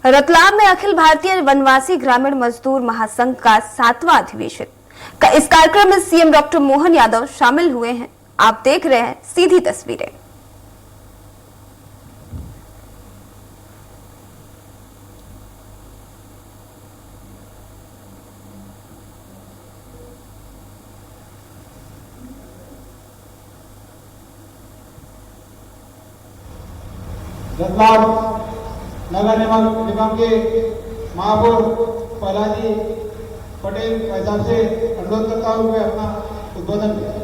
रतलाम में अखिल भारतीय वनवासी ग्रामीण मजदूर महासंघ का 7वां अधिवेशन इस कार्यक्रम में सीएम डॉक्टर मोहन यादव शामिल हुए हैं। आप देख रहे हैं सीधी तस्वीरें। रतलाम नगर निगम के महापौर पहलाजी पटेल साहब से अनुरोध करता हूं कि अपना उद्बोधन करें।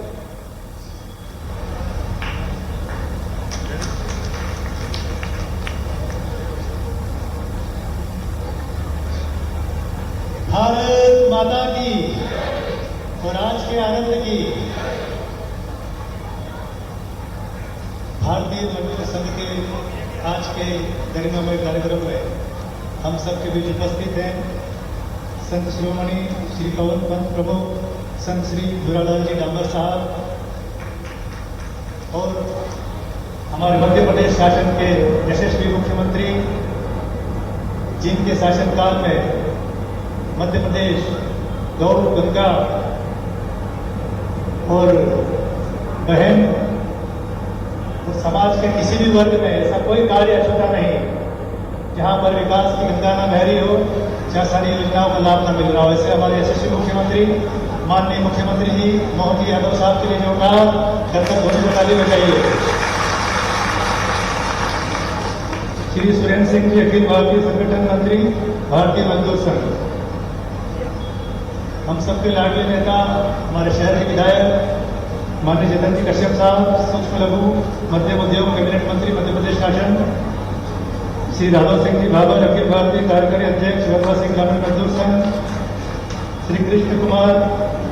भारत माता की और आज के आनंद की। भारतीय मजदूर संघ के आज के गरिमामय कार्यक्रम में हम सबके बीच उपस्थित हैं संत शिरोमणि श्री पवन पंत प्रमुख संत श्री दुरालाल जी डांबर साहब और हमारे मध्य प्रदेश शासन के यशस्वी मुख्यमंत्री, जिनके शासनकाल में मध्य प्रदेश गौ गंगा और बहन और समाज के किसी भी वर्ग में ऐसा कोई कार्य अछूता नहीं जहां पर विकास की गंगा न बह रही हो, जहां सारी योजनाओं का लाभ न मिल रहा हो। ऐसे हमारे यशस्वी मुख्यमंत्री माननीय मुख्यमंत्री जी मोहन जी यादव साहब के लिए जो कहा करकर धोनी को ताली बजाइए। श्री सुरेंद्र सिंह जी अखिल भारतीय संगठन मंत्री भारतीय मजदूर संघ, हम सबके लाडले नेता हमारे शहर के विधायक माननीय जतन जी कश्यप साहब, सूक्ष्म लघु मध्यम उद्योग कैबिनेट मंत्री मध्य प्रदेश शासन, श्री राघव सिंह जी भाभर अखिल भारतीय कार्यकारी अध्यक्ष वनवासी ग्रामीण मजदूर संघ, श्री कृष्ण कुमार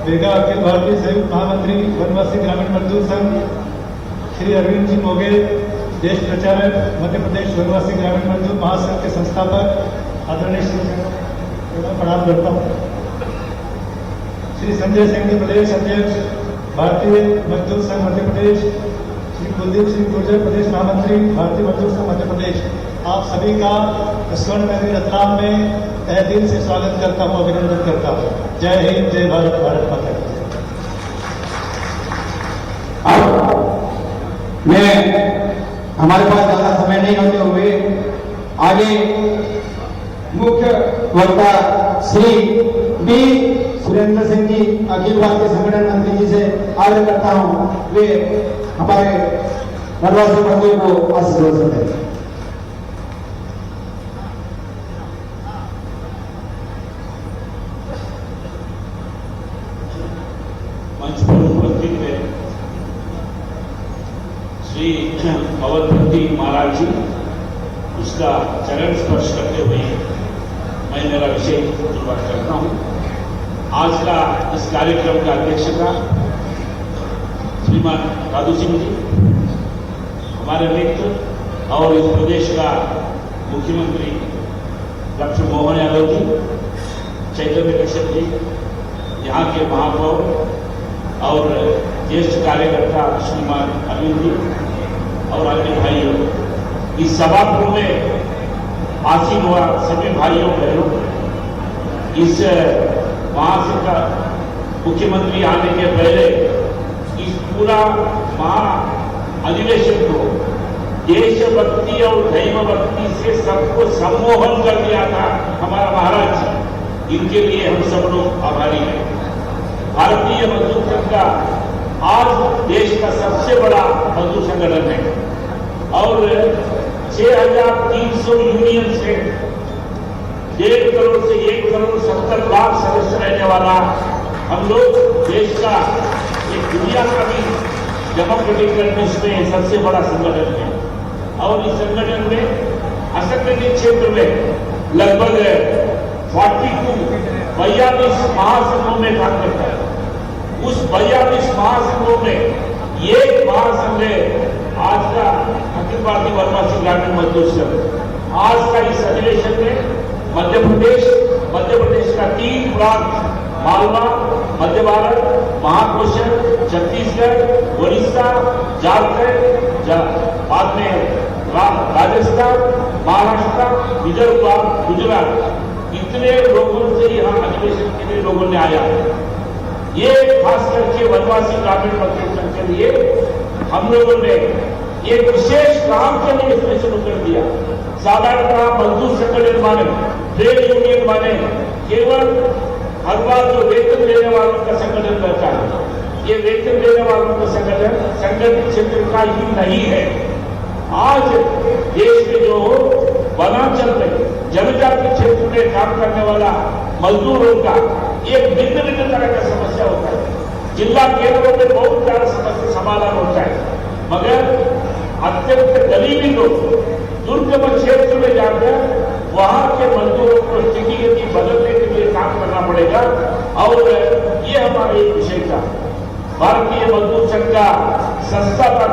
बेगा अखिल भारतीय संयुक्त महामंत्री वनवासी ग्रामीण मजदूर संघ, श्री अरविंद जी मोगे देश प्रचारक मध्य प्रदेश वनवासी ग्रामीण मजदूर महासंघ के संस्थापक आदरणीय श्री प्रणाम करता हूँ। श्री संजय सिंह जी प्रदेश अध्यक्ष भारतीय मजदूर संघ मध्य प्रदेश, श्री कुलदीप सिंह गुर्जर प्रदेश महामंत्री भारतीय मजदूर संघ मध्य प्रदेश, आप सभी का स्वर्ण नगरी रतलाम में तहे दिल से स्वागत करता हूं, अभिनंदन करता हूं। जय हिंद, जय भारत, भारत माता की। अब मैं हमारे पास ज्यादा समय नहीं होते हुए आगे मुख्य वक्ता श्री बी सुरेंद्र सिंह जी अखिल भारतीय संगठन मंत्री जी से आग्रह करता हूं वे हमारे वनवासी बंधुओं को आशीर्वाद दें। मंच पर उपस्थित है श्री पवन महाराज जी, उसका चरण स्पर्श करते हुए मैं मेरा विषय शुरुआत करता हूं। आज का इस कार्यक्रम का अध्यक्षता श्रीमान राधू सिंह जी, हमारे मित्र और इस प्रदेश का मुख्यमंत्री डॉक्टर मोहन यादव जी, चैतन्य कश्यप जी, यहाँ के महापौर और ज्येष्ठ कार्यकर्ता श्रीमान अरविंद जी और अन्य भाइयों, इस सभागृह में आसीन हुआ सभी भाइयों बहनों, इस महासंघ का मुख्यमंत्री आने के पहले इस पूरा महा अधिवेशन को देशभक्ति और दैवभक्ति से सबको सम्मोहन कर दिया था हमारा महाराज जी। इनके लिए हम सब लोग आभारी हैं। भारतीय मजदूर संघ का आज देश का सबसे बड़ा मजदूर संगठन है और 6,300 यूनियन से 1.5 करोड़ से 1,70,00,000 सदस्य रहने वाला हम लोग देश का एक दुनिया का भी डेमोक्रेटिक कंट्रीज में सबसे बड़ा संगठन है और इस संगठन में असंगठित क्षेत्र में लगभग 42 महासंघों में काम करता है। उस 42 महासंघों में एक महासंघ है आज का अखिल भारतीय वनवासी ग्रामीण मजदूर संघ। आज का इस अधिवेशन में मध्य प्रदेश का 3 प्रांत मालवा, मध्य भारत, महाकौशल, छत्तीसगढ़, उड़ीसा, झारखंड, बाद में राजस्थान, महाराष्ट्र, विदर्भ, गुजरात, इतने लोगों से यहाँ अधिवेशन के लिए लोगों ने आया। ये खास करके वनवासी ग्रामीण मजदूर संघ के लिए हम लोगों ने एक विशेष काम के लिए इसमें शुरू कर दिया। साधारणतः मजदूर संगठन माने, ट्रेड यूनियन माने केवल हर बार जो वेतन देने वालों का संगठन रहता है, ये वेतन देने वालों का संगठन संगठित क्षेत्र का ही नहीं है। आज देश में जो वनांचल में जनजाति क्षेत्र में काम करने वाला मजदूरों का एक भिन्न भिन्न तरह का समस्या होता है। जिला केंद्रों में बहुत सारा समस्या समाधान होता है, मगर अत्यंत गरीबी लोग दुर्गम क्षेत्र में जाकर वहां के मजदूरों को स्थिति बदलने के लिए काम करना पड़ेगा। और ये हमारा एक विषय था। भारतीय मजदूर संघ का संस्थापक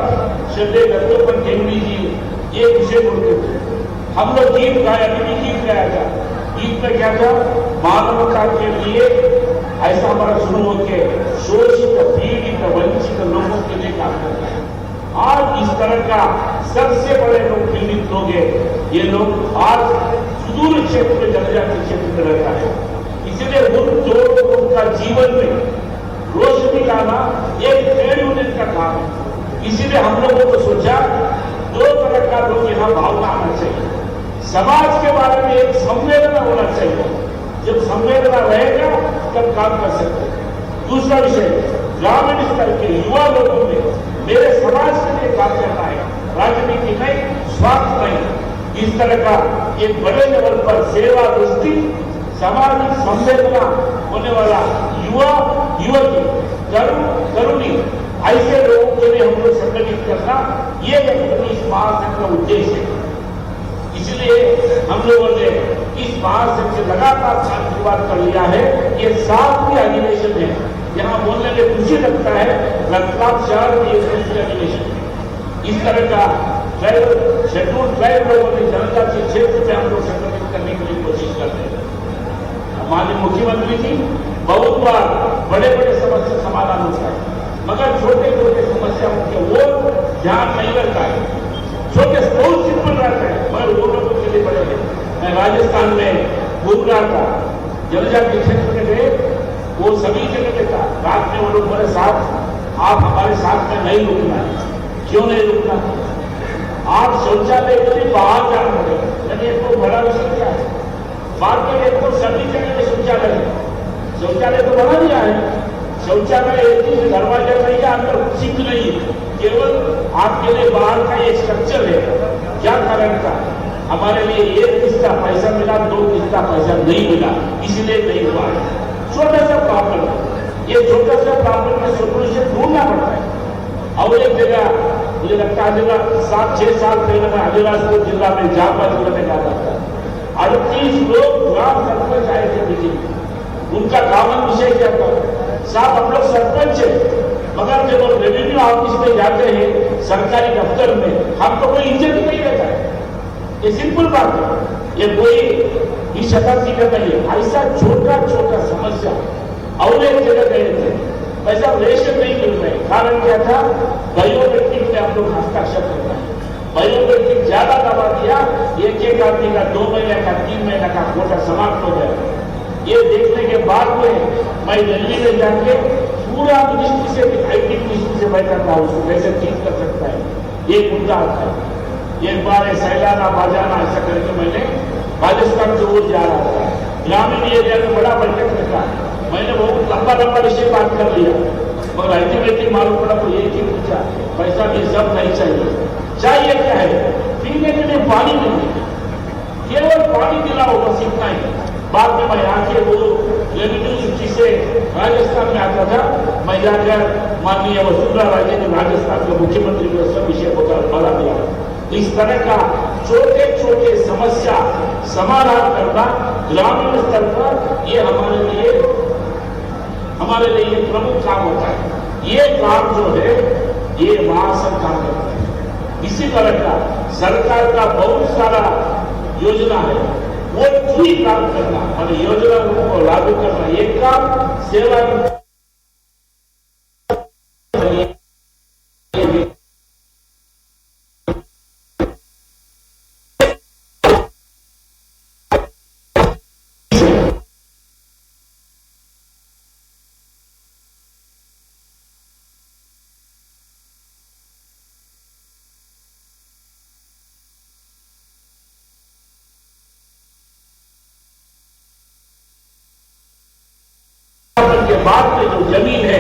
श्रद्धेय दत्तोपंत ठेंगड़ी जी एक विषय बोलते थे। हम लोग गीत गाया, अभी भी गीत गाया था। गीत में क्या था? मानवता के लिए ऐसा हमारा शुरू होके शोषित, पीड़ित, वंचित लोगों के लिए काम करता है। आज इस तरह का सबसे बड़े लोग पीड़ित लोग हैं, ये लोग आज सुदूर क्षेत्र में जनजाति क्षेत्र में रहता है। इसलिए उनका जीवन में रोशनी लाना एक ट्रेड यूनियन का काम है। इसीलिए हम लोगों को सोचा दो तरह का लोग यहाँ भावना आना चाहिए। समाज के बारे में एक संवेदना होना चाहिए। जब संवेदना रहेगा तब काम कर सकते हैं। दूसरा विषय, ग्रामीण स्तर के युवा लोगों में मेरे समाज के लिए काम करना है, राजनीति नहीं, स्वार्थ नहीं। इस तरह का एक बड़े लेवल पर सेवा दृष्टि, सामाजिक संवेदना होने वाला युवा युवती, तरुणी, ऐसे लोगों के लिए हम लोग संगठित करना, ये इस महासंघ का उद्देश्य है। इसलिए हम लोगों ने इस महासंघ से लगातार शुरुआत कर लिया है। ये 7वीं अधिवेशन है। यहाँ बोलने में खुशी लगता है, रतलाम शहर में ये 7वीं अधिवेशन है। इस तरह का शेड्यूल ट्राइब लोगों ने जनजाति क्षेत्र में हम लोग संगठित करने के लिए कोशिश करते हैं। माननीय मुख्यमंत्री जी बहुत बार बड़े बड़े समस्या समाधान होता है, मगर छोटे छोटे समस्याओं के वो ध्यान नहीं रहता है। छोटे बहुत सिंपल रहता है, मगर वो लोगों के लिए बड़े हैं। मैं राजस्थान में घूम रहा था, जनजाति क्षेत्र में गए, वो सभी जगह पे था। रात में वो लोग मेरे साथ, आप हमारे साथ में नहीं रुकना है। क्यों नहीं रुकना? आप शौचालय के लिए बाहर जाना पड़ेगा। यानी एक बड़ा विषय क्या है? बात के लिए तो सभी जगह में शौचालय है। शौचालय तो बना दिया है। शौचालय एक ही दरवाजा नहीं है, अंदर सिंक नहीं है, केवल आपके लिए बाहर का एक स्ट्रक्चर है। क्या कारण था? हमारे लिए एक किस्ता पैसा मिला, 2 किस्ता पैसा नहीं मिला, इसलिए नहीं हुआ है। छोटा सा प्रॉब्लम, ये छोटा सा प्रॉब्लम में सोल्यूशन ढूंढना पड़ता है। और एक जगह मुझे लगता है 7-6 साल पहले मैं अलीराजपुर जिला में जापा जिला में जाता था। 38 लोग ग्राम सरपंच आए थे मीटिंग। उनका कॉमन विषय क्या था? साहब हम लोग सरपंच है, मगर जब हम रेवेन्यू ऑफिस में जाते हैं, सरकारी दफ्तर में, हमको कोई इज्जत नहीं देता है। ये सिंपल बात है, ये कोई शताब्दी का नहीं है। ऐसा छोटा छोटा समस्या। और एक जगह गए थे, पैसा रेशन नहीं मिल रहे। कारण क्या था? बायोमेट्रिक में आप लोग हस्ताक्षर करना है। बायोमेट्रिक ज्यादा दबा दिया, एक आदमी का 2 महीने का 3 महीने का कोटा समाप्त हो गया। ये देखने के बाद में मैं दिल्ली में जाके पूरा मिनिस्ट्री से, आईटी मिनिस्ट्री से बैठा था, उसको कैसे ठीक कर सकता है, एक मुद्दा आता है। एक बार सैलाना बाजाना ऐसा करके मैंने राजस्थान से ओर जा रहा था, ग्रामीण एरिया में बड़ा बैठक रखा। मैंने बहुत लंबा लंबा विषय बात कर लिया, मगर अल्टीमेटली मालूम पड़ा तो एक ही पूछा, पैसा भी सब नहीं चाहिए। चाहिए क्या है? पीने के लिए पानी नहीं, केवल पानी दिलाओ, बस इतना ही। बाद में मैं आके वो रेवेन्यू सूची से राजस्थान में आता था, मैं जाकर माननीय वसुंधरा राजे ने राजस्थान के मुख्यमंत्री को सब विषय को बता दिया। इस तरह का छोटे छोटे समस्या समाधान करना ग्रामीण स्तर पर, ये हमारे लिए ये प्रमुख काम होता है। ये काम जो है ये महासंघ काम करता है। इसी तरह का सरकार का बहुत सारा योजना है, वो पूरी काम करना और योजना को लागू करना, ये काम सेवा बाद में जो जमीन है,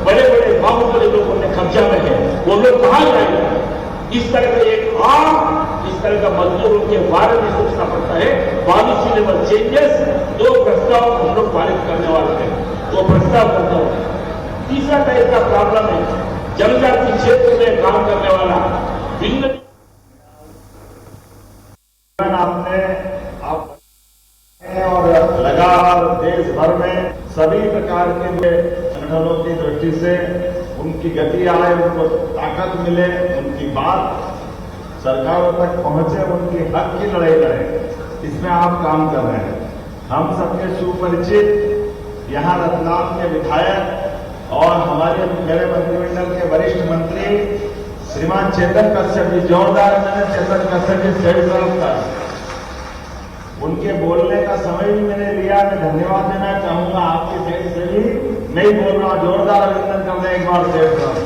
बड़े बड़े बाहुबली लोगों ने कब्जा में है, वो लोग कहां जाएंगे? इस तरह का एक आम, इस तरह का मजदूरों के बारे में सोचना पड़ता है। पॉलिसी लेवल चेंजेस, 2 प्रस्ताव हम लोग पारित करने वाले हैं, 2 प्रस्ताव करने वाले। तीसरा टाइप का प्रॉब्लम है जनजाति क्षेत्र में काम करने वाला भिन्न आपने और लगातार देश भर में सभी प्रकार के संगठनों की दृष्टि से उनकी गति आए, उनको ताकत मिले, उनकी बात सरकारों तक पहुंचे, उनकी हक की लड़ाई लड़े, इसमें आप काम कर रहे हैं। हम सबके सुपरिचित यहाँ रतलाम के विधायक और हमारे मेरे मंत्रिमंडल के वरिष्ठ मंत्री श्रीमान चेतन कश्यप जी, जोरदार मैंने चेतन कश्यप जी सेठ उनके बोलने का समय भी मैंने लिया। मैं धन्यवाद देना चाहूंगा आपके सेठ से भी, नहीं बोल रहा, जोरदार अभिनंदन करना एक बार सेठ साहब।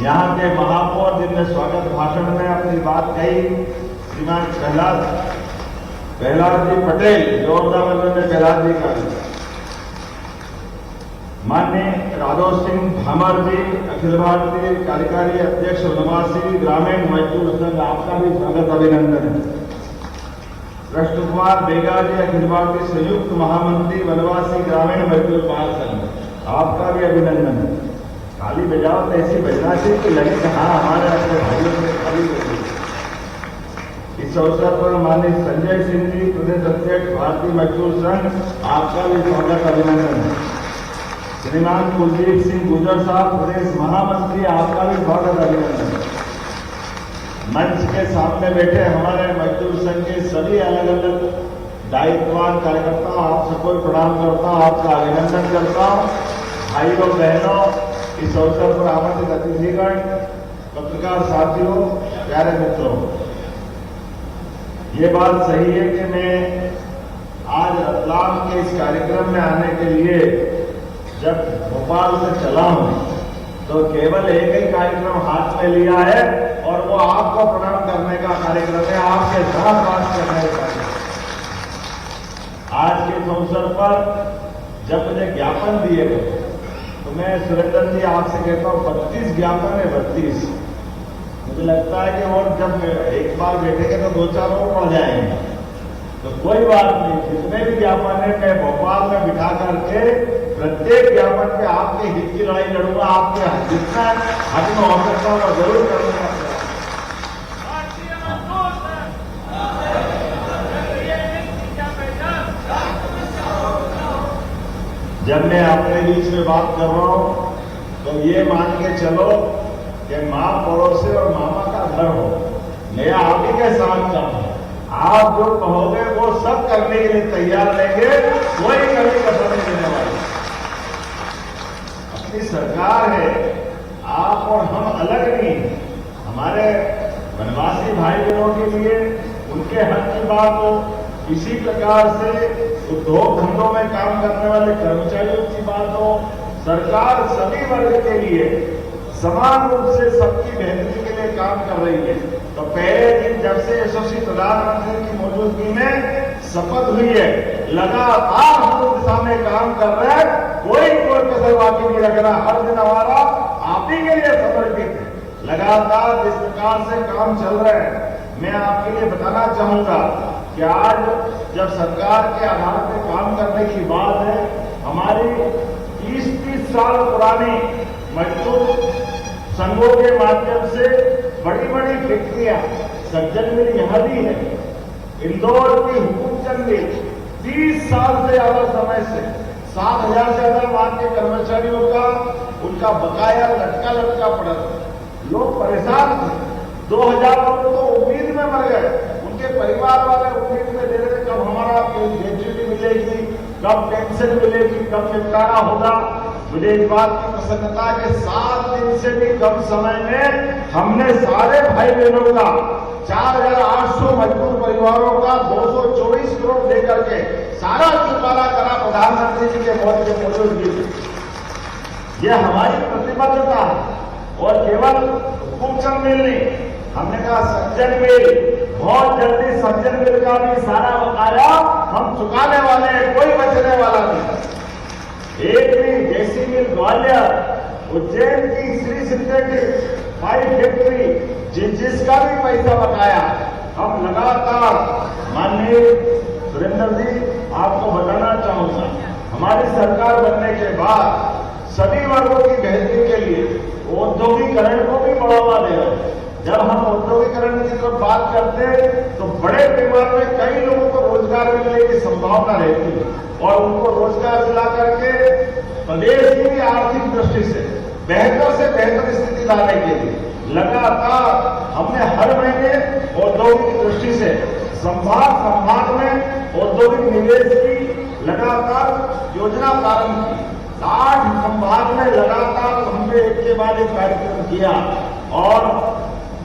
यहाँ के महापौर जिनने स्वागत भाषण में अपनी बात कही, श्रीमान प्रहलाद जी पटेल, जोरदार अभिनंदन प्रहलाद जी का। माननीय राघव सिंह भामर जी, अखिल भारतीय कार्यकारी अध्यक्ष वनवासी ग्रामीण मजदूर संघ, आपका भी स्वागत अभिनंदन है। कृष्ण कुमार बेगा जी, अखिल भारतीय संयुक्त महामंत्री वनवासी ग्रामीण मजदूर महासंघ, आपका भी अभिनंदन है। खाली बजाओ तो ऐसी बजना चाहिए कि लगे कि हाँ हमारे अपने भाइयों ने खाली बजी। इस अवसर पर माननीय संजय सिंह जी, प्रदेश अध्यक्ष भारतीय मजदूर संघ, आपका भी स्वागत अभिनंदन है। श्रीमान कुलदीप सिंह गुजर साहब, प्रदेश महामंत्री, आपका भी स्वागत अभिनंदन है। मंच के सामने बैठे हमारे मजदूर संघ के सभी अलग अलग दायित्ववान कार्यकर्ताओं, आप सबको प्रणाम करता हूं, आपका अभिनंदन करता हूं। भाइयों बहनों, इस अवसर पर आमंत्रित अतिथिगण, पत्रकार साथियों, प्यारे मित्रों, ये बात सही है कि मैं आज रतलाम के इस कार्यक्रम में आने के लिए जब भोपाल से चला हूं तो केवल एक ही कार्यक्रम हाथ में लिया है और वो आपको प्रणाम करने का कार्यक्रम है, आपके साथ बात करने का कार्यक्रम। आज के इस अवसर पर जब मुझे ज्ञापन दिए गए तो मैं सुरेंद्र जी आपसे कहता हूं 32 ज्ञापन है, 32। मुझे लगता है कि और जब एक बार बैठेंगे तो 2-4 और पड़ जाएंगे, तो कोई बात नहीं। जितने भी ज्ञापन है मैं भोपाल में बिठा करके प्रत्येक ज्ञापन पे आपके हित की लड़ाई लड़ूंगा, आपके जितना हक में हो सकता है वो जरूर करूंगा। जब मैं अपने बीच में बात कर रहा हूं तो ये मान के चलो कि माँ पड़ोसी और मामा का घर हो, मैं आप ही के साथ चाहूँ, आप जो कहोगे वो सब करने के लिए तैयार रहेंगे, कोई कभी कसर नहीं देने वाली। अपनी सरकार है, आप और हम अलग नहीं। हमारे वनवासी भाई बहनों के लिए उनके हक की बात हो, इसी प्रकार से उद्योग धंधों में काम करने वाले कर्मचारियों की बात हो, सरकार सभी वर्ग के लिए समान रूप से सबकी बेहतरी के लिए काम कर रही है। तो पहले दिन जब से यशस्वी प्रधानमंत्री की मौजूदगी में शपथ हुई है, लगातार हम उस दिशा में काम कर रहे हैं, कोई कसर बाकी नहीं रख रहा। हर दिन हमारा आप ही के लिए समर्पित है। लगातार जिस प्रकार से काम चल रहा है, मैं आपके लिए बताना चाहूंगा कि आज जब सरकार के आधार पर काम करने की बात है, हमारी 30-30 साल पुरानी मजदूर संघों के माध्यम से बड़ी बड़ी फैक्ट्रियां, सज्जन मिल यहां भी है, इंदौर की हुकुमचंद मिल 30 साल से ज्यादा समय से 7,000 से ज्यादा वहां के कर्मचारियों का उनका बकाया लटका पड़ा था। लोग परेशान थे, 2,000 लोग तो उम्मीद में मर गए, उनके परिवार वाले उम्मीद में दे रहे थे कब हमारा ग्रेच्युटी मिलेगी, कब पेंशन मिलेगी, कब निपटारा होगा। मुझे इस बात की प्रसन्नता के 7 दिन से भी कम समय में हमने सारे भाई बहनों का 4,800 मजदूर परिवारों का 224 करोड़ देकर के सारा चुकारा करा प्रधानमंत्री जी के मौजूदगी में। यह हमारी प्रतिबद्धता है। और केवल हुकुमचंद मिल नहीं, हमने कहा सज्जन मिल, बहुत जल्दी सज्जन मिल का भी सारा बकाया हम चुकाने वाले हैं, कोई बचने वाला नहीं। एक भी जेसी मिल ग्वालियर, उज्जैन की श्री सिंथेटिक पाइप फैक्ट्री जिसका भी पैसा बकाया हम लगातार, माननीय सुरेंद्र जी आपको बताना चाहूंगा, हमारी सरकार बनने के बाद सभी वर्गों की बेहतरी के लिए औद्योगिकरण को भी बढ़ावा दे रहे हैं। जब हम औद्योगिकरण की तरफ बात करते हैं तो बड़े पैमाने में कई लोगों को रोजगार मिलने की संभावना रहती है और उनको रोजगार दिला करके प्रदेश की आर्थिक दृष्टि से बेहतर स्थिति लाने के लिए लगातार हमने हर महीने औद्योगिक दृष्टि से संभाग में औद्योगिक निवेश की लगातार योजना प्रारंभ की। 8 संभाग में लगातार हमने एक के बाद एक कार्यक्रम किया और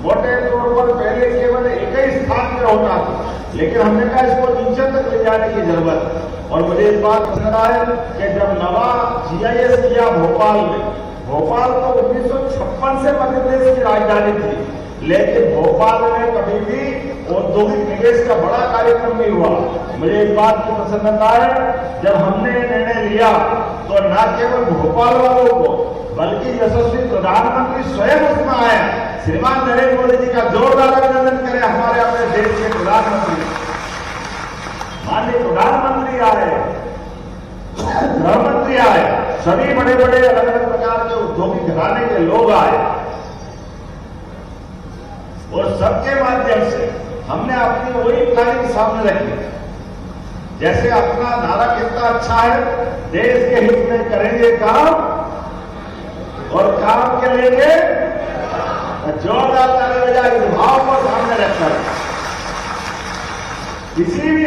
मोटे तौर पर पहले केवल एक ही स्थान पे होता था, लेकिन हमने कहा इसको नीचे तक ले जाने की जरूरत है। और मुझे इस बात पसंद है कि जब नवा GIS किया भोपाल तो 1956 से मध्य प्रदेश की राजधानी थी, लेकिन भोपाल में कभी भी औद्योगिक निवेश का बड़ा कार्यक्रम नहीं हुआ। मुझे इस बात की प्रसन्नता है जब हमने निर्णय लिया तो न केवल भोपाल वालों को बल्कि यशस्वी प्रधानमंत्री स्वयं उसमें आए। श्रीमान नरेंद्र मोदी जी का जोरदार अभिनंदन करें। हमारे अपने देश के प्रधानमंत्री, माननीय प्रधानमंत्री आए, गृह मंत्री आए, सभी बड़े बड़े अलग अलग प्रकार के उद्योगिक घराने के लोग आए और सबके माध्यम से हमने अपनी वही प्लानिंग सामने रखी। जैसे अपना नारा कितना अच्छा है, देश के हित में करेंगे काम और काम के लिए जोरदार ताली बजा इस भाव को सामने रखकर किसी भी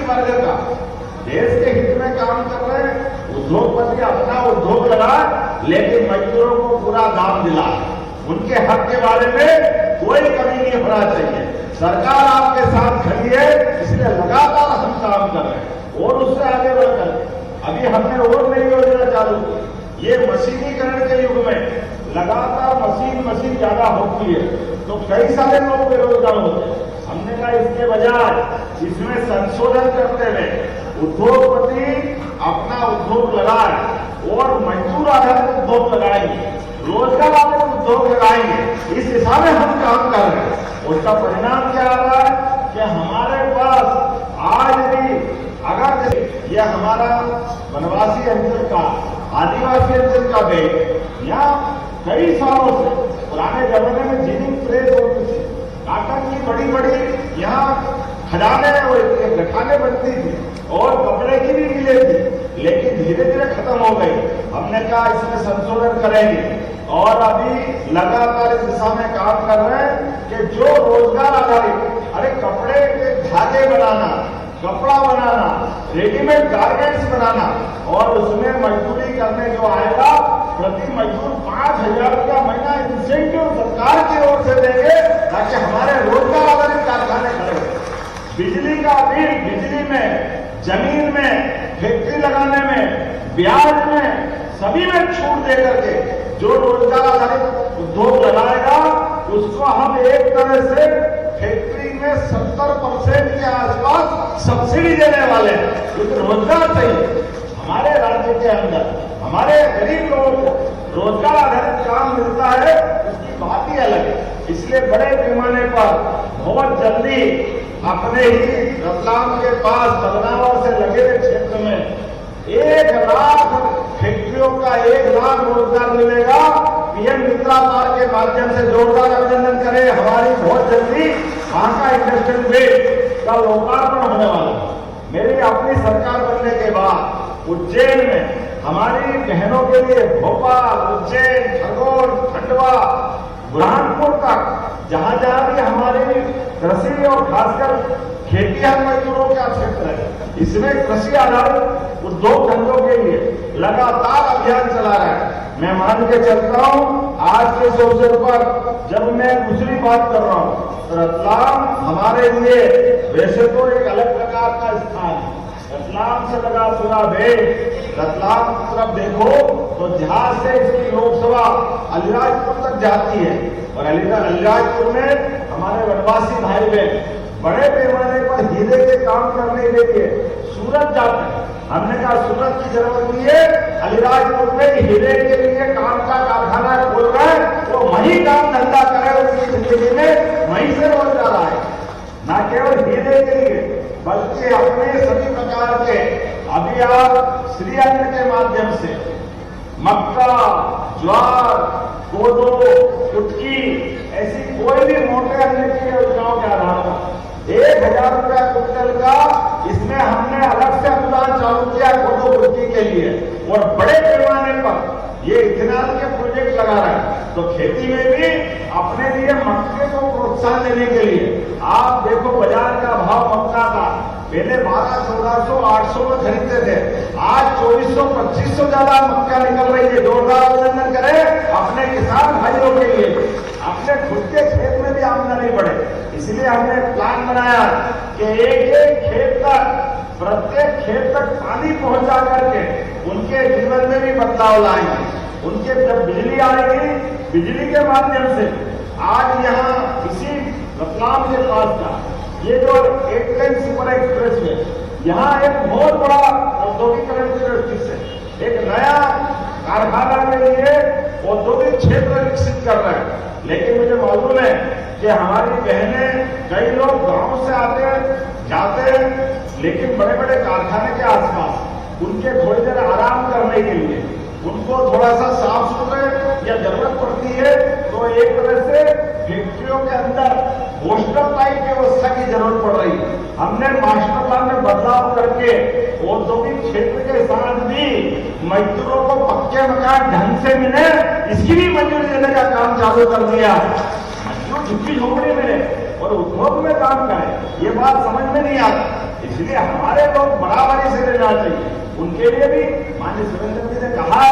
वर्ग का देश के हित में काम कर रहे हैं। उद्योगपति अपना उद्योग लगाए लेकिन मजदूरों को पूरा दाम दिलाए, उनके हक के बारे में कोई कमी नहीं होना चाहिए। सरकार आपके साथ खड़ी है, इसलिए लगातार हम काम कर रहे हैं और उससे आगे बढ़कर अभी हमने और नई योजना चालू की। ये मशीनीकरण के युग में लगातार मशीन ज्यादा होती है तो कई सारे लोग बेरोजगार होते हैं। हमने कहा इसके बजाय इसमें संशोधन करते हुए उद्योगपति अपना उद्योग लगाए और मजदूर आधारित उद्योग लगाएंगे, रोजगार आधारित उद्योग लगाएंगे। इस दिशा में हम काम कर रहे हैं। उसका परिणाम क्या आ रहा है कि हमारे पास आज भी अगर यह हमारा वनवासी अंचल का, आदिवासी अंचल का बेट यहाँ कई सालों से पुराने जमाने में जिनिंग प्रेस होती थी, काटन की बड़ी बड़ी यहाँ खदाने और गठाने बनती थी और कपड़े की भी मिले थी, लेकिन धीरे धीरे खत्म हो गई। हमने कहा इसमें संशोधन करेंगे और अभी लगातार इस दिशा में काम कर रहे हैं कि जो रोजगार आधारित, अरे कपड़े के धागे बनाना, कपड़ा बनाना, रेडीमेड गारमेंट्स बनाना और उसमें मजदूरी करने जो आएगा प्रति मजदूर 5,000 रुपया महीना इंसेंटिव सरकार की ओर से देंगे ताकि हमारे रोजगार आधारित कारखाने खड़े हो। बिजली का बिल, बिजली में, जमीन में, फैक्ट्री लगाने में, ब्याज में, सभी में छूट दे करके जो रोजगार आधारित उद्योग लगाएगा उसको हम एक तरह से फैक्ट्री में 70% के आसपास सब्सिडी देने वाले हैं, क्योंकि रोजगार चाहिए। हमारे राज्य के अंदर हमारे गरीब लोगों को रोजगार आधारित काम मिलता है, उसकी बात ही अलग है। इसलिए बड़े पैमाने पर बहुत जल्दी अपने ही रतलाम के पास बदनावर से लगे हुए क्षेत्र में 1 लाख फैक्ट्रियों का 1 लाख रोजगार मिलेगा। पीएम मित्रा कार्ड के माध्यम से जोरदार अभिनंदन करें। हमारी बहुत जल्दी वहां का इंडस्ट्रियल बेस का लोकार्पण होने वाला है। मेरी अपनी सरकार बनने के बाद उज्जैन में हमारी बहनों के लिए भोपाल, उज्जैन, खरगोन, खंडवा, बुरहानपुर तक जहां जहां भी हमारी कृषि और खासकर खेतिहर मजदूरों का क्षेत्र है, इसमें कृषि आधारित उद्योग धंधों के लिए लगातार अभियान चला रहा है। मैं मान के चलता हूं आज के इस अवसर पर जब मैं दूसरी बात कर रहा हूं तो रतलाम हमारे लिए वैसे तो एक अलग प्रकार का स्थान है। रतलाम से लगा पूरा देश, रतलाम की तरफ देखो तो जहां से इसकी लोकसभा अलीराजपुर तक जाती है और अलीराजपुर में हमारे वनवासी भाई बहन बड़े पैमाने पर हीरे के काम करने के लिए सूरत जाते हैं। हमने कहा सूरत की जरूरत नहीं है, अलीराजपुर में हीरे के लिए काम का कारखाना खोल रहा है, वो वहीं काम धंधा करे, उसकी जिंदगी में वहीं से रोजगार आए, न केवल हीरे के लिए बल्कि अपने सभी प्रकार के, अभी आप श्री अन्न के माध्यम से मक्का, ज्वार, कोदो, कुटकी ऐसी कोई भी मोटे अन्न की योजनाओं के आधार पर 1000 रुपया क्विंटल का इसमें हमने अलग से अनुदान चालू किया कोदो कुटकी के लिए, और बड़े पैमाने पर ये इथेनॉल के प्रोजेक्ट लगा रहा है। तो खेती में भी अपने लिए मक्के को प्रोत्साहन देने के लिए आप देखो बाजार का भाव मक्का का पहले 1200, 1400, 800 में खरीदते थे, आज 2400, 2500 ज्यादा मक्का निकल रही है। जोरदार अभिनंदन करें अपने किसान भाइयों के लिए, अपने खुद के खेत में भी आमदनी बढ़े। इसलिए हमने प्लान बनाया कि एक खेत तक, प्रत्येक खेत तक पानी पहुंचा करके उनके जीवन में भी बदलाव लाएंगे। उनके जब बिजली आएगी, बिजली के माध्यम से आज यहाँ इसी रतलाम के पास का ये जो 8 लेन सुपर एक्सप्रेस है, यहाँ एक बहुत बड़ा औद्योगिकरण की दृष्टि से एक नया कारखाना के लिए औद्योगिक क्षेत्र विकसित कर रहे हैं। लेकिन मुझे मालूम है कि हमारी बहनें, कई लोग गांव से आते हैं, जाते हैं, लेकिन बड़े बड़े कारखाने के आसपास उनके थोड़ी देर आराम करने के लिए उनको थोड़ा सा साफ सुथरे या जरूरत पड़ती है, तो एक तरह से फैक्ट्रियों के अंदर हॉस्टल टाइप व्यवस्था की जरूरत पड़ रही है। हमने मास्टर प्लान में बदलाव करके औद्योगिक क्षेत्र के साथ भी मजदूरों को पक्के मकान ढंग से मिले, इसकी भी मंजूरी देने का काम चालू कर दिया। मजदूर झुग्गी झोपड़ी में और उद्योग में काम करें, ये बात समझ में नहीं आती। इसलिए हमारे लोग बराबरी से लेना चाहिए। उनके लिए भी माननीय सुरेंद्र जी ने कहा,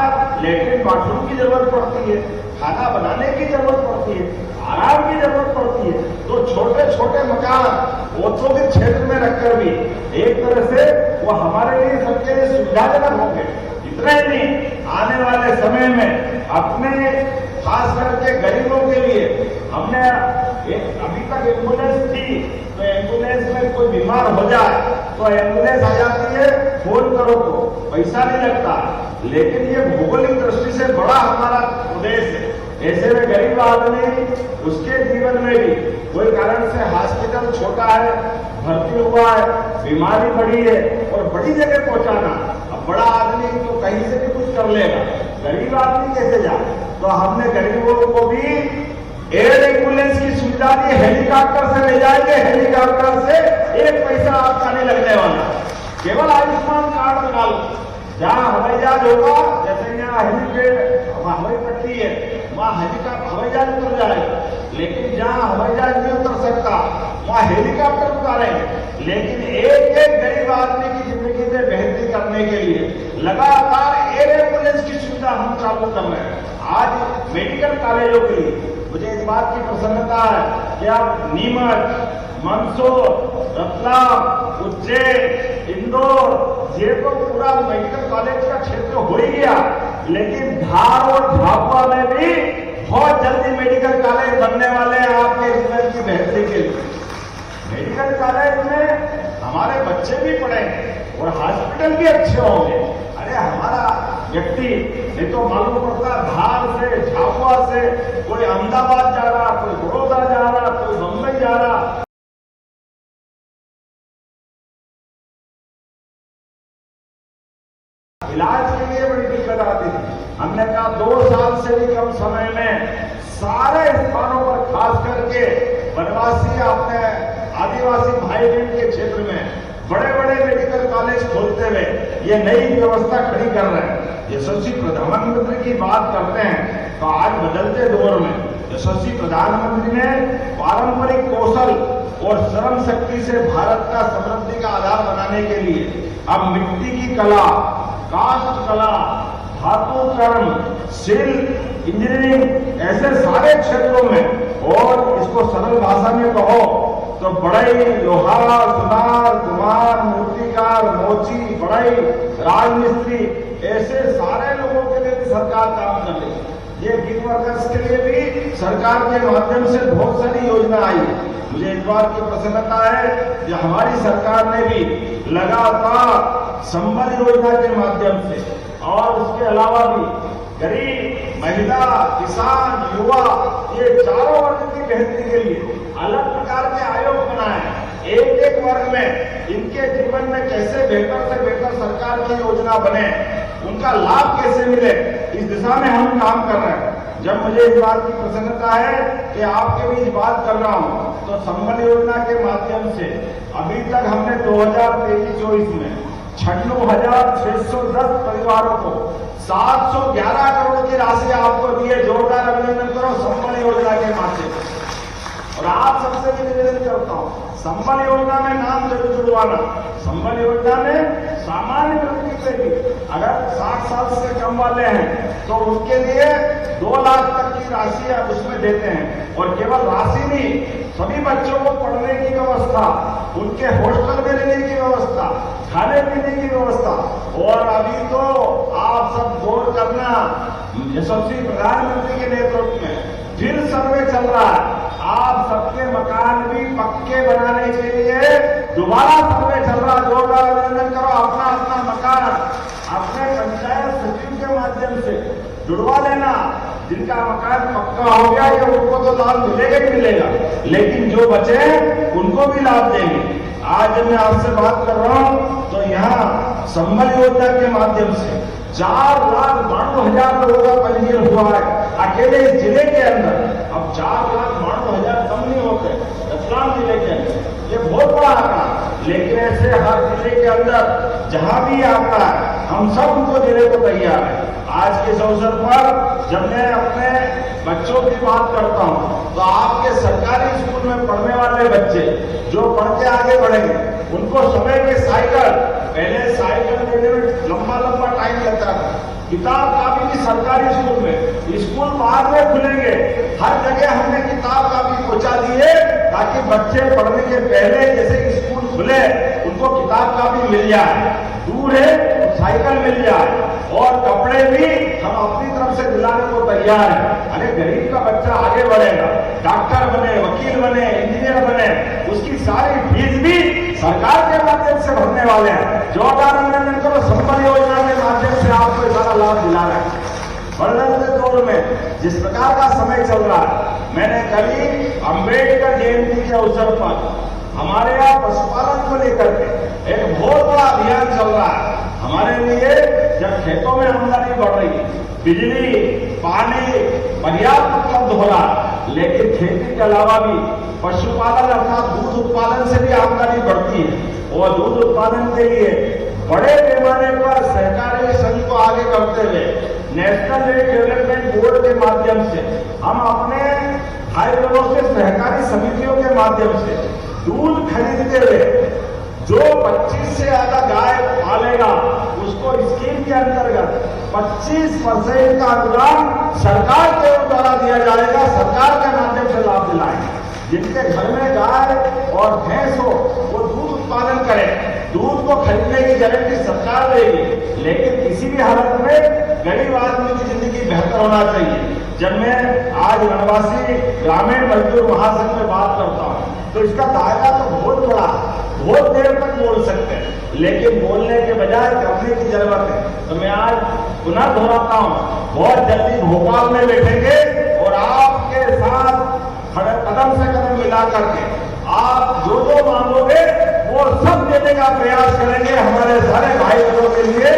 लेटरिन बाथरूम की जरूरत पड़ती है, खाना बनाने की जरूरत पड़ती है, आराम की जरूरत पड़ती है। तो छोटे छोटे मकान औद्योगिक क्षेत्र में रखकर भी एक तरह से वो हमारे लिए, सबके लिए सुविधाजनक होंगे। इतना ही नहीं, आने वाले समय में अपने खास करके गरीबों के लिए हमने अभी तक एम्बुलेंस थी, तो एम्बुलेंस में कोई बीमार हो जाए तो एम्बुलेंस आ जाती है, फोन करो तो पैसा नहीं लगता। लेकिन ये भौगोलिक दृष्टि से बड़ा हमारा प्रदेश है, ऐसे में गरीब आदमी उसके जीवन में भी कोई कारण से हॉस्पिटल छोटा है, भर्ती हुआ है, बीमारी बढ़ी है और बड़ी जगह पहुंचाना, अब बड़ा आदमी तो कहीं से भी कुछ कर लेगा, गरीब आदमी कैसे जाए? तो हमने गरीबों को भी एयर एम्बुलेंस की सुविधा दी, हेलीकॉप्टर से ले जाएंगे, हेलीकॉप्टर से एक पैसा आपका नहीं लगने वाला, केवल आयुष्मान कार्ड बना लो। जहाँ हवाई जहाज होगा, जैसे यहाँ हेलीपैड हवाई पट्टी है, वहाँ हेलीकॉप्टर हवाई जहाज उतर जाएगा, लेकिन जहाँ हवाई जहाज नहीं उतर सकता वहाँ हेलीकॉप्टर उतारेंगे। लेकिन एक एक गरीब आदमी की जिंदगी में बेहतरी करने के लिए लगातार एयर एम्बुलेंस की सुविधा हम चालू कर रहे हैं। आज मेडिकल कॉलेजों के लिए मुझे इस बात की प्रसन्नता है कि अब नीमच, मंदसौर, रतलाम, उज्जैन, इंदौर, ये तो पूरा मेडिकल कॉलेज का क्षेत्र हो ही गया, लेकिन धार और झाबुआ में भी बहुत जल्दी मेडिकल कॉलेज बनने वाले हैं आपके जीवन की बेहतरी के लिए। मेडिकल कॉलेज में हमारे बच्चे भी पढ़ेंगे और हॉस्पिटल भी अच्छे होंगे। अरे हमारा व्यक्ति नहीं तो मालूम पड़ता धार से, झाबुआ से कोई अहमदाबाद जा रहा, कोई बड़ौदा जा रहा, कोई बम्बई जा रहा। इलाज के लिए बड़ी दिक्कत आती थी। हमने कहा 2 साल से भी कम समय में सारे स्थानों पर, खास करके वनवासी, अपने आदिवासी भाई बहन के क्षेत्र में बड़े बड़े मेडिकल कॉलेज खोलते हुए ये नई व्यवस्था खड़ी कर रहे हैं। यशस्वी प्रधानमंत्री की बात करते हैं तो आज बदलते दौर में यशस्वी प्रधानमंत्री ने पारंपरिक कौशल और श्रम शक्ति से भारत का समृद्धि का आधार बनाने के लिए अब मिट्टी की कला, काष्ठ कला, धातु कर्म, शिल्प, इंजीनियरिंग ऐसे सारे क्षेत्रों में, और इसको सरल भाषा में कहो तो बढ़ई, लोहार, सुनार, कुम्हार, मूर्तिकार, मोची, बढ़ई, राजमिस्त्री, ऐसे सारे लोगों के लिए भी सरकार काम कर रही है। ये गिग वर्कर्स के लिए भी सरकार के माध्यम से बहुत सारी योजना आई है। मुझे इस बात की प्रसन्नता है कि हमारी सरकार ने भी लगातार संबल योजना के माध्यम से और उसके अलावा भी गरीब, महिला, किसान, युवा, ये चारों वर्ग की बेहतरी के लिए अलग प्रकार के आयोग बनाए। एक एक वर्ग में इनके जीवन में कैसे बेहतर से बेहतर सरकार की योजना बने, उनका लाभ कैसे मिले, इस दिशा में हम काम कर रहे हैं। जब मुझे इस बात की प्रसन्नता है कि आपके बीच बात कर रहा हूं, तो संबल योजना के माध्यम से अभी तक हमने 2023-24 में 96,610 परिवारों को 711 करोड़ की राशि आपको दी है। जोरदार अभिनंदन करो संबल योजना के माध्यम से। और आप सबसे भी निवेदन करता हूं, संबल योजना में नाम जरूर जुड़वाना। संबल योजना में सामान्य व्यक्ति से भी अगर 60 साल से कम वाले हैं तो उनके लिए 2 लाख तक की राशि आप उसमें देते हैं। और केवल राशि नहीं, सभी बच्चों को पढ़ने की व्यवस्था, उनके हॉस्टल में रहने की व्यवस्था, खाने पीने की व्यवस्था। और अभी तो आप सब गौर करना, यशस्वी प्रधानमंत्री के नेतृत्व में फिर सर्वे चल रहा है। आप सबके मकान भी पक्के बनाने के लिए दोबारा सर्वे चल रहा है। जोरदार अभिनंदन करो। अपना अपना मकान अपने पंचायत सचिव के माध्यम से जुड़वा लेना। जिनका मकान पक्का हो गया या उनको तो लाभ मिलेगा ही मिलेगा, लेकिन जो बचे उनको भी लाभ देंगे। आज मैं आपसे बात कर रहा हूं तो यहाँ संबल योजना के माध्यम से 4,92,000 लोगों का पंजीयन हुआ है अकेले इस जिले के अंदर। अब 4,92,000 कम नहीं होते रतलाम जिले के अंदर, ये बहुत बड़ा आंकड़ा। लेकिन ऐसे हर जिले के अंदर जहां भी आता है, हम सब उनको देने को तैयार है। आज के इस अवसर पर जब मैं अपने बच्चों की बात करता हूं तो आपके सरकारी स्कूल में पढ़ने वाले बच्चे जो पढ़ के आगे बढ़ेंगे, उनको समय के साइकिल, पहले साइकिल देने में लंबा लंबा टाइम लगता था। किताब कापी भी सरकारी स्कूल में, स्कूल बाद में खुलेंगे, हर जगह हमने किताब कापी पहुंचा दी है ताकि बच्चे पढ़ने के पहले जैसे स्कूल खुले उनको किताब कापी मिल जाए, दूर है तो साइकिल मिल जाए। और कपड़े भी हम अपनी तरफ से दिलाने को तैयार है। अरे गरीब का बच्चा आगे बढ़ेगा, डॉक्टर बने, वकील बने, इंजीनियर बने, उसकी सारी फीस भी सरकार के माध्यम से भरने वाले हैं। जोरदार अभिनंदन करो। संबल योजना के माध्यम से आपको सारा लाभ दिला रहे हैं। बदलते दौर में जिस प्रकार का समय चल रहा है, मैंने कल अम्बेडकर जयंती के अवसर पर हमारे यहाँ पशुपालन को लेकर के एक बहुत बड़ा अभियान चल रहा है। हमारे लिए जब खेतों में आमदनी बढ़ रही है, बिजली, पानी पर्याप्त उपलब्ध हो रहा है, लेकिन खेती के अलावा भी पशुपालन अर्थात दूध उत्पादन से भी आमदनी बढ़ती है। और दूध उत्पादन के लिए बड़े पैमाने पर सहकारी संघ को आगे करते हुए नेशनल मिल्क डेवलपमेंट बोर्ड के माध्यम से हम अपने भाई बहनों से सहकारी समितियों के माध्यम से दूध खरीदते हुए जो 25 से ज्यादा गाय पालेगा उसको स्कीम के अंतर्गत 25% का अनुदान सरकार के द्वारा दिया जाएगा। सरकार के माध्यम से लाभ दिलाएंगे। जिनके घर में गाय और भैंस हो वो दूध उत्पादन करें, दूध को खरीदने की गारंटी सरकार देगी, लेकिन किसी भी हालत में गरीब आदमी की जिंदगी बेहतर होना चाहिए। जब मैं आज वनवासी ग्रामीण मजदूर महासंघ में बात करता हूं तो इसका दायरा तो बहुत बड़ा, बहुत देर तक बोल सकते हैं, लेकिन बोलने के बजाय करने की जरूरत है। तो मैं आज पुनः दोहराता हूं, बहुत जल्दी भोपाल में बैठेंगे और आपके साथ कदम से कदम मिला करके आप जो जो मांगोगे वो सब देने का प्रयास करेंगे। हमारे सारे भाई बहनों के लिए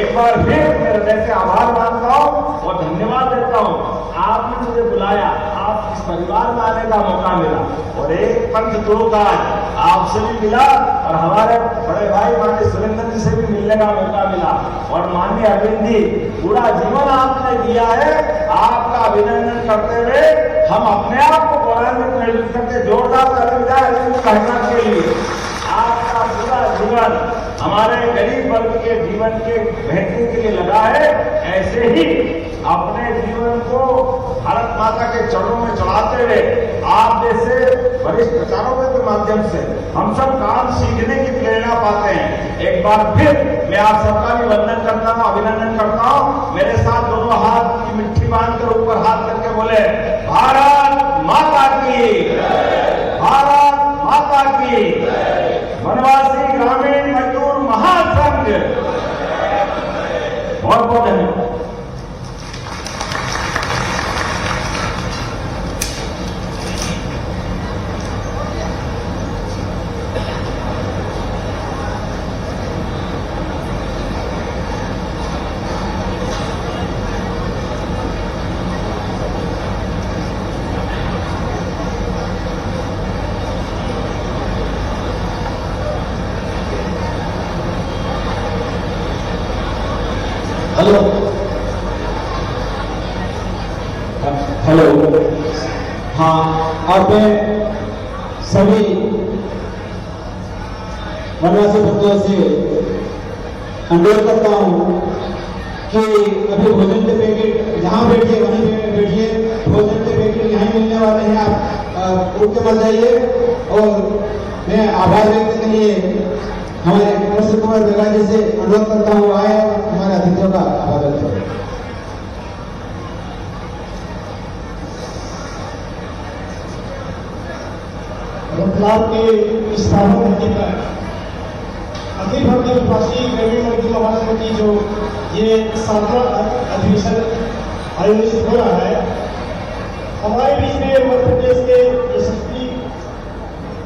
एक बार फिर मैं हृदय से आभार मानता हूं और धन्यवाद देता हूं। आपने मुझे बुलाया, आप इस परिवार में आने का मौका मिला और एक पंथ दो काज आपसे भी मिला और हमारे बड़े भाई माननीय सुरेंद्र जी से भी मिलने का मौका मिला। और माननीय अरविंद जी, पूरा जीवन आपने दिया है, आपका अभिनंदन करते हुए हम अपने आप को गौरवान्वित महसूस करते। जोरदार ताली जाए अरविंद कहना के लिए। आपका पूरा जीवन हमारे गरीब वर्ग के जीवन के बेहतरी के लिए लगा है। ऐसे ही अपने जीवन को भारत माता के चरणों में चढ़ाते हुए आप जैसे वरिष्ठ प्रचारकों के माध्यम से हम सब काम सीखने की प्रेरणा पाते हैं। एक बार फिर मैं आप सबका भी वंदन करता हूं, अभिनंदन करता हूं। मेरे साथ दोनों हाथ की मिट्टी बांधकर ऊपर हाथ करके बोले, भारत माता की, भारत माता की, वनवासी ग्रामीण मजदूर महासंघ। बहुत बहुत धन्यवाद। हेलो हेलो, हाँ, और मैं सभी वनवासी भक्तों से अनुरोध करता हूँ कि अभी भोजन के पैकेट जहाँ बैठिए वहीं पे बैठिए, भोजन के पैकेट यहाँ मिलने वाले हैं, आप उठ के मत जाइए। और मैं आभार व्यक्त के लिए हमारे कृष्ण कुमार बेगा जी से अनुरोध करता हूँ, आए हमारे अतिथियों का आभार व्यक्त करें। रतलाम के इस पावन धरती पर अखिल भारतीय वनवासी ग्रामीण मजदूर महासंघ की जो ये 7वां अधिवेशन आयोजित हो रहा है, हमारे बीच में मध्य प्रदेश के यशस्वी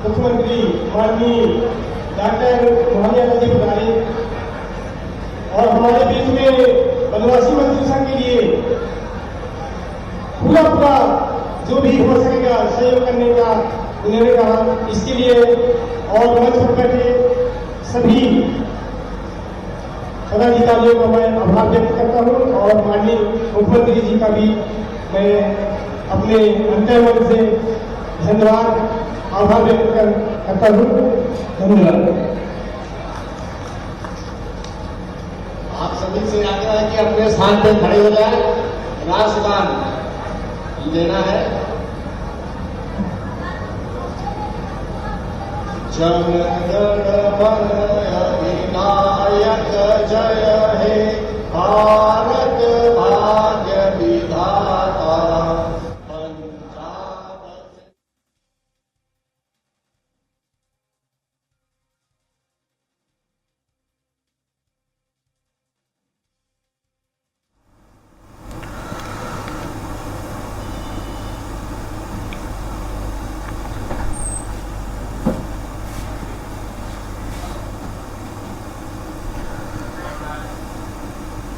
मुख्यमंत्री माननीय डॉक्टर मोहन यादव जी पधारे और हमारे बीच में वनवासी मजदूर संघ के लिए पूरा जो भी हो सकेगा सहयोग करने का उन्होंने कहा। इसके लिए और मंच पर बैठे सभी पदाधिकारियों का मैं आभार व्यक्त करता हूं और माननीय मुख्यमंत्री जी का भी मैं अपने अंतः मन से धन्यवाद आभार व्यक्त करता हूं। धन्यवाद। आप सभी से आग्रह है कि अपने स्थान पर खड़े हो जाए, राष्ट्रगान लेना है। जन गण मन